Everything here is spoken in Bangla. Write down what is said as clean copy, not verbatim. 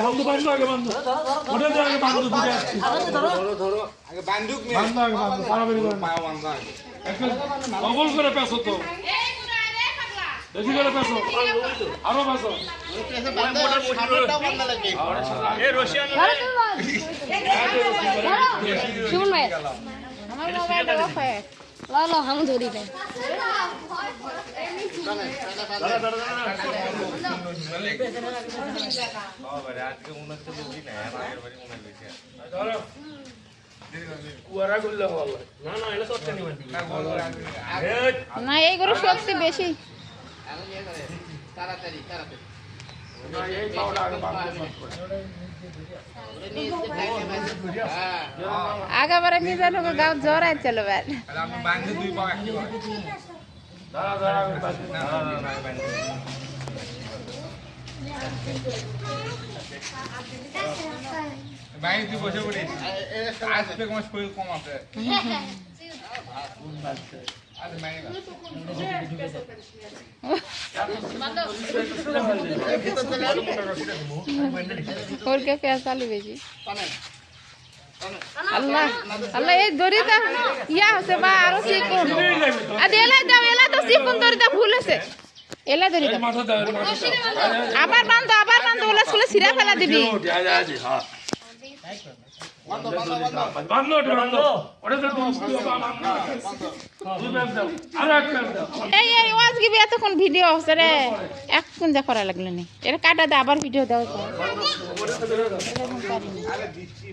বন্ধু বান্ধব আগে বান্ধব ওটা তো আগে বান্ধব দুটো আসছে ধরো ধরো আগে বান্ধব নিয়ে বান্ধব আগে বান্ধব পারাবারি করে পাও বান্ধব আগে বগল করে পেছো তো বেশি করে পেছো আরো পেছো পেছে বান্ধব সামনেটাও বান্ধা লাগে এই রশিয়ান শুনুন ভাই আমার মোবাইলটা অফ হয়ে লো লো हम ধরি দেন না এই গরু শক্তি বেশি তাড়াতাড়ি তাড়াতাড়ি आगे बारे मिजान को गांव जोर है चलो बैठ আমি বান্ধে দুই পা একই করে দাঁড়া দাঁড়া আমি বান্ধে না বাইরে তুই বসে পড়িস আজকে কম শরীর কম আছে আজ মাইনে और क्या पैसा ले बेची अल्लाह अल्लाह ये दरी ता या से बा आरो सिकुन आ देला दाও এলা তো সিকুন দরি তা ভুল আছে এলা দরি তা আবার বান্ধ ওলা স্কুলে সিরা ফেলা দিবি হ্যাঁ বান্ধব বান্ধব ওটা তো আর এক এই ওয়াজ কি এতক্ষণ ভিডিও আছে রে এখন যা করা লাগলো নি এটা কাটা দে আবার ভিডিও দাও আরে দিচ্ছি